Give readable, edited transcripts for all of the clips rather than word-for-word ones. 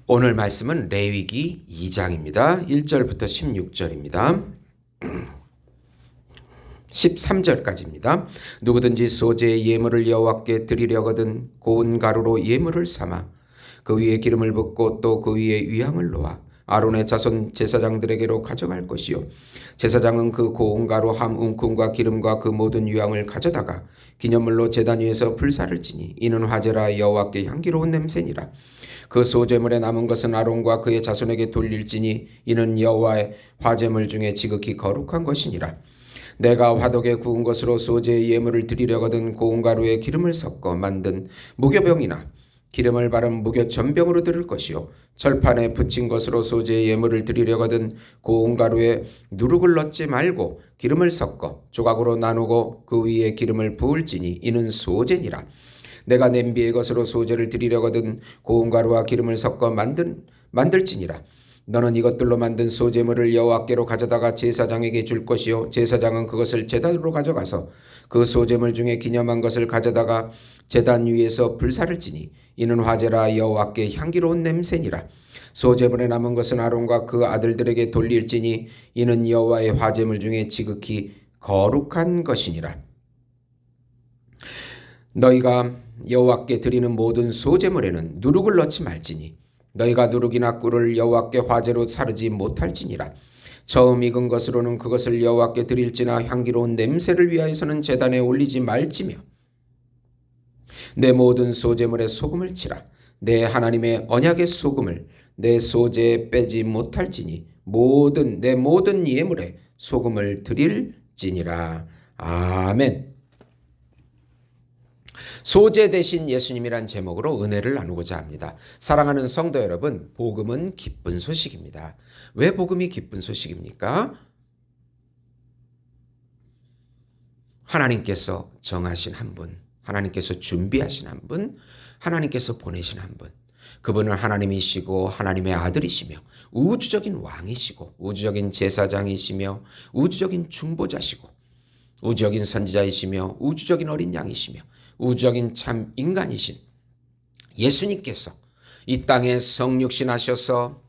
오늘 말씀은 레위기 2장입니다. 1절부터 16절입니다. 13절까지입니다. 누구든지 소재의 예물을 여호와께 드리려거든 고운 가루로 예물을 삼아 그 위에 기름을 붓고 또 그 위에 위향을 놓아 아론의 자손 제사장들에게로 가져갈 것이요 제사장은 그 고운 가루 함 웅큼과 기름과 그 모든 위향을 가져다가 기념물로 제단 위에서 불사를 지니 이는 화제라 여호와께 향기로운 냄새니라. 그 소제물에 남은 것은 아론과 그의 자손에게 돌릴지니 이는 여호와의 화제물 중에 지극히 거룩한 것이니라. 내가 화덕에 구운 것으로 소제의 예물을 드리려거든 고운 가루에 기름을 섞어 만든 무교병이나 기름을 바른 무교 전병으로 드릴 것이요 철판에 붙인 것으로 소제의 예물을 드리려거든 고운 가루에 누룩을 넣지 말고 기름을 섞어 조각으로 나누고 그 위에 기름을 부을지니 이는 소제니라. 내가 냄비의 것으로 소제를 드리려거든 고운 가루와 기름을 섞어 만들지니라. 너는 이것들로 만든 소제물을 여호와께로 가져다가 제사장에게 줄 것이요 제사장은 그것을 제단으로 가져가서 그 소제물 중에 기념한 것을 가져다가 제단 위에서 불사를 지니 이는 화제라 여호와께 향기로운 냄새니라. 소제물에 남은 것은 아론과 그 아들들에게 돌릴지니 이는 여호와의 화제물 중에 지극히 거룩한 것이니라. 너희가 여호와께 드리는 모든 소제물에는 누룩을 넣지 말지니 너희가 누룩이나 꿀을 여호와께 화제로 사르지 못할지니라. 처음 익은 것으로는 그것을 여호와께 드릴지나 향기로운 냄새를 위하여서는 제단에 올리지 말지며 내 모든 소제물에 소금을 치라. 내 하나님의 언약의 소금을 내 소제에 빼지 못할지니 내 모든 예물에 소금을 드릴지니라. 아멘. 소재 대신 예수님이란 제목으로 은혜를 나누고자 합니다. 사랑하는 성도 여러분, 복음은 기쁜 소식입니다. 왜 복음이 기쁜 소식입니까? 하나님께서 정하신 한 분, 하나님께서 준비하신 한 분, 하나님께서 보내신 한 분. 그분은 하나님이시고 하나님의 아들이시며 우주적인 왕이시고 우주적인 제사장이시며 우주적인 중보자시고 우주적인 선지자이시며 우주적인 어린 양이시며 우주적인 참 인간이신 예수님께서 이 땅에 성육신하셔서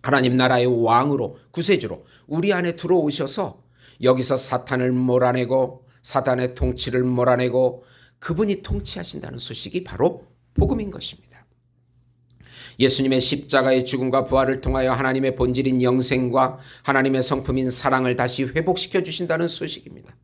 하나님 나라의 왕으로 구세주로 우리 안에 들어오셔서 여기서 사탄을 몰아내고 사단의 통치를 몰아내고 그분이 통치하신다는 소식이 바로 복음인 것입니다. 예수님의 십자가의 죽음과 부활을 통하여 하나님의 본질인 영생과 하나님의 성품인 사랑을 다시 회복시켜 주신다는 소식입니다.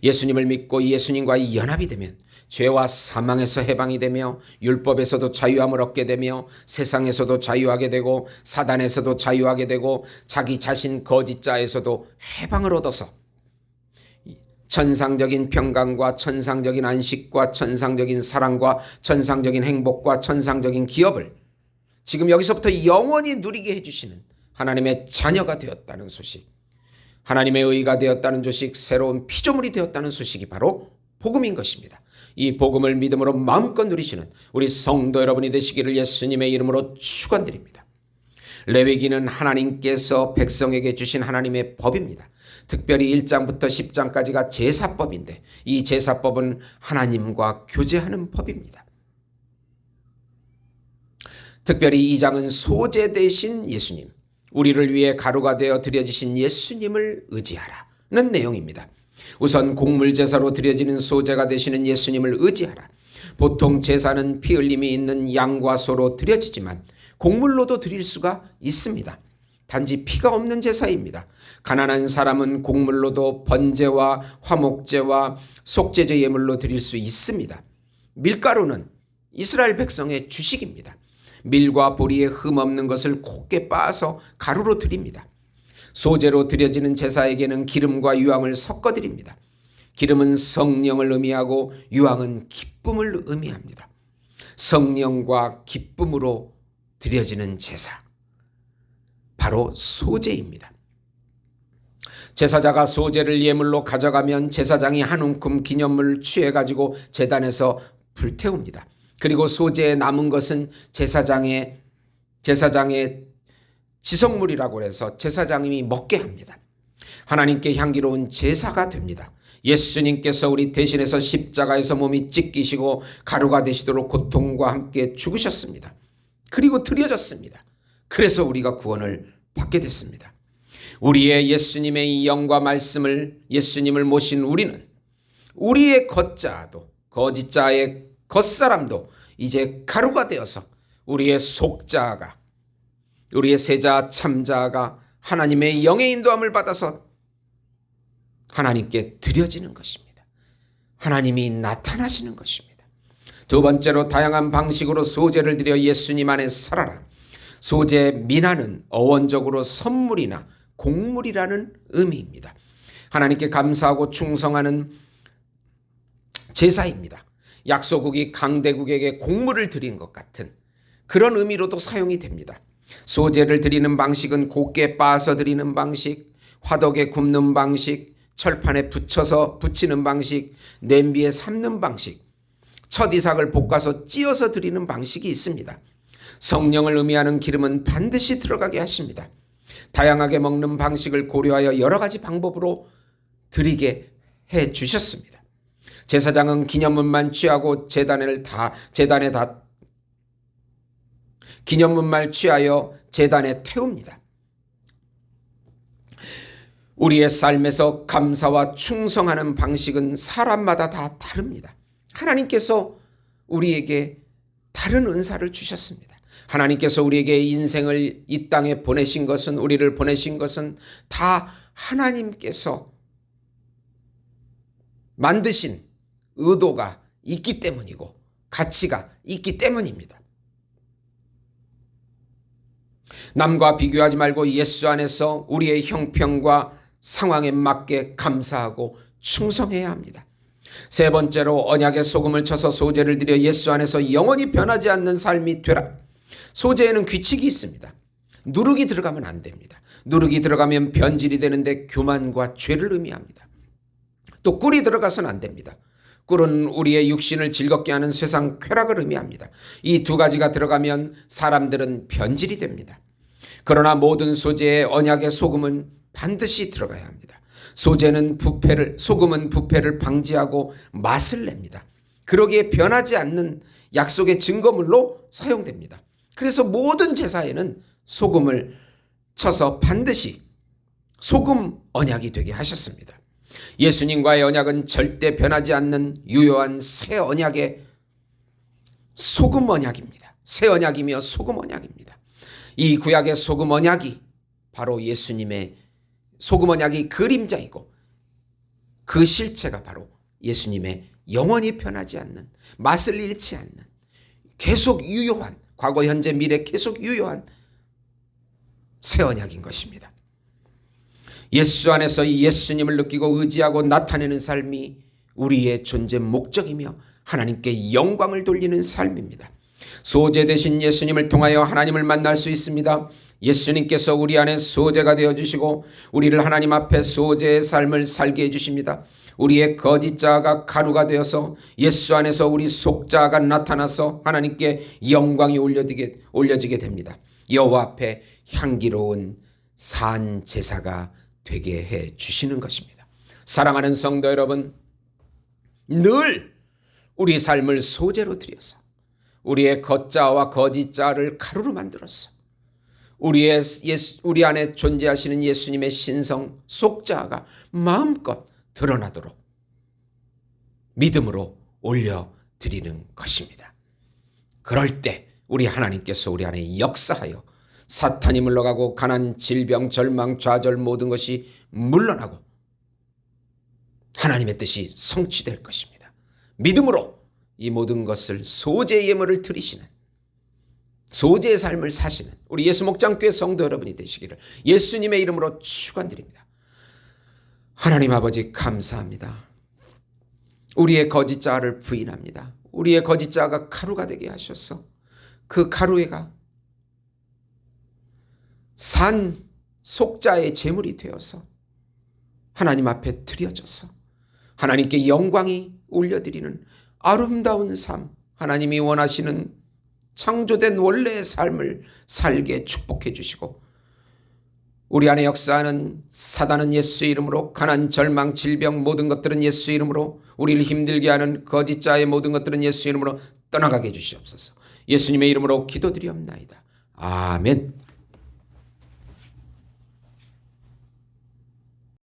예수님을 믿고 예수님과 연합이 되면 죄와 사망에서 해방이 되며 율법에서도 자유함을 얻게 되며 세상에서도 자유하게 되고 사단에서도 자유하게 되고 자기 자신 거짓자에서도 해방을 얻어서 천상적인 평강과 천상적인 안식과 천상적인 사랑과 천상적인 행복과 천상적인 기업을 지금 여기서부터 영원히 누리게 해주시는 하나님의 자녀가 되었다는 소식, 하나님의 의가 되었다는 소식, 새로운 피조물이 되었다는 소식이 바로 복음인 것입니다. 이 복음을 믿음으로 마음껏 누리시는 우리 성도 여러분이 되시기를 예수님의 이름으로 축원드립니다. 레위기는 하나님께서 백성에게 주신 하나님의 법입니다. 특별히 1장부터 10장까지가 제사법인데 이 제사법은 하나님과 교제하는 법입니다. 특별히 2장은 소재 대신 예수님, 우리를 위해 가루가 되어 드려지신 예수님을 의지하라는 내용입니다. 우선 곡물제사로 드려지는 소재가 되시는 예수님을 의지하라. 보통 제사는 피 흘림이 있는 양과 소로 드려지지만 곡물로도 드릴 수가 있습니다. 단지 피가 없는 제사입니다. 가난한 사람은 곡물로도 번제와 화목제와 속죄제 예물로 드릴 수 있습니다. 밀가루는 이스라엘 백성의 주식입니다. 밀과 보리에 흠 없는 것을 곱게 빻아서 가루로 드립니다. 소제로 드려지는 제사에게는 기름과 유황을 섞어 드립니다. 기름은 성령을 의미하고 유황은 기쁨을 의미합니다. 성령과 기쁨으로 드려지는 제사, 바로 소제입니다. 제사자가 소제를 예물로 가져가면 제사장이 한 움큼 기념물을 취해가지고 제단에서 불태웁니다. 그리고 소제에 남은 것은 제사장의 지성물이라고 해서 제사장님이 먹게 합니다. 하나님께 향기로운 제사가 됩니다. 예수님께서 우리 대신해서 십자가에서 몸이 찢기시고 가루가 되시도록 고통과 함께 죽으셨습니다. 그리고 드려졌습니다. 그래서 우리가 구원을 받게 됐습니다. 우리의 예수님의 이 영과 말씀을, 예수님을 모신 우리는 우리의 겉자도, 거짓자의 겉사람도 이제 가루가 되어서 우리의 속자가, 우리의 세자 참자가 하나님의 영의 인도함을 받아서 하나님께 드려지는 것입니다. 하나님이 나타나시는 것입니다. 두 번째로, 다양한 방식으로 소제를 드려 예수님 안에 살아라. 소제 미나는 어원적으로 선물이나 곡물이라는 의미입니다. 하나님께 감사하고 충성하는 제사입니다. 약소국이 강대국에게 곡물을 드린 것 같은 그런 의미로도 사용이 됩니다. 소제를 드리는 방식은 곱게 빻아서 드리는 방식, 화덕에 굽는 방식, 철판에 붙여서 붙이는 방식, 냄비에 삶는 방식, 첫 이삭을 볶아서 찧어서 드리는 방식이 있습니다. 성령을 의미하는 기름은 반드시 들어가게 하십니다. 다양하게 먹는 방식을 고려하여 여러 가지 방법으로 드리게 해 주셨습니다. 제사장은 기념문만 취하고 기념문만 취하여 제단에 태웁니다. 우리의 삶에서 감사와 충성하는 방식은 사람마다 다 다릅니다. 하나님께서 우리에게 다른 은사를 주셨습니다. 하나님께서 우리에게 인생을 이 땅에 보내신 것은, 우리를 보내신 것은 다 하나님께서 만드신 의도가 있기 때문이고 가치가 있기 때문입니다. 남과 비교하지 말고 예수 안에서 우리의 형편과 상황에 맞게 감사하고 충성해야 합니다. 세 번째로, 언약의 소금을 쳐서 소제를 드려 예수 안에서 영원히 변하지 않는 삶이 되라. 소제에는 규칙이 있습니다. 누룩이 들어가면 안 됩니다. 누룩이 들어가면 변질이 되는데 교만과 죄를 의미합니다. 또 꿀이 들어가서는 안 됩니다. 꿀은 우리의 육신을 즐겁게 하는 세상 쾌락을 의미합니다. 이 두 가지가 들어가면 사람들은 변질이 됩니다. 그러나 모든 소제의 언약의 소금은 반드시 들어가야 합니다. 소금은 부패를 방지하고 맛을 냅니다. 그러기에 변하지 않는 약속의 증거물로 사용됩니다. 그래서 모든 제사에는 소금을 쳐서 반드시 소금 언약이 되게 하셨습니다. 예수님과의 언약은 절대 변하지 않는 유효한 새 언약의 소금 언약입니다. 새 언약이며 소금 언약입니다. 이 구약의 소금 언약이 바로 예수님의 소금 언약이 그림자이고 그 실체가 바로 예수님의 영원히 변하지 않는, 맛을 잃지 않는, 계속 유효한, 과거 현재 미래 계속 유효한 새 언약인 것입니다. 예수 안에서 이 예수님을 느끼고 의지하고 나타내는 삶이 우리의 존재 목적이며 하나님께 영광을 돌리는 삶입니다. 소제 되신 예수님을 통하여 하나님을 만날 수 있습니다. 예수님께서 우리 안에 소제가 되어주시고 우리를 하나님 앞에 소제의 삶을 살게 해주십니다. 우리의 거짓자가 가루가 되어서 예수 안에서 우리 속자가 나타나서 하나님께 영광이 올려지게 됩니다. 여호와 앞에 향기로운 산 제사가 되게 해 주시는 것입니다. 사랑하는 성도 여러분, 늘 우리 삶을 소제로 드려서 우리의 겉자와 거짓자를 가루로 만들어서 우리 안에 존재하시는 예수님의 신성 속자가 마음껏 드러나도록 믿음으로 올려드리는 것입니다. 그럴 때 우리 하나님께서 우리 안에 역사하여 사탄이 물러가고 가난, 질병, 절망, 좌절 모든 것이 물러나고 하나님의 뜻이 성취될 것입니다. 믿음으로 이 모든 것을 소제의 예물을 드리시는, 소제의 삶을 사시는 우리 예수 목장교회 성도 여러분이 되시기를 예수님의 이름으로 축원드립니다. 하나님 아버지 감사합니다. 우리의 거짓자를 부인합니다. 우리의 거짓자가 가루가 되게 하셔서 그 가루가 산 속자의 제물이 되어서 하나님 앞에 드려져서 하나님께 영광이 올려드리는 아름다운 삶, 하나님이 원하시는 창조된 원래의 삶을 살게 축복해 주시고 우리 안에 역사하는 사단은 예수 이름으로, 가난, 절망, 질병 모든 것들은 예수 이름으로, 우리를 힘들게 하는 거짓자의 모든 것들은 예수 이름으로 떠나가게 해 주시옵소서. 예수님의 이름으로 기도드리옵나이다. 아멘.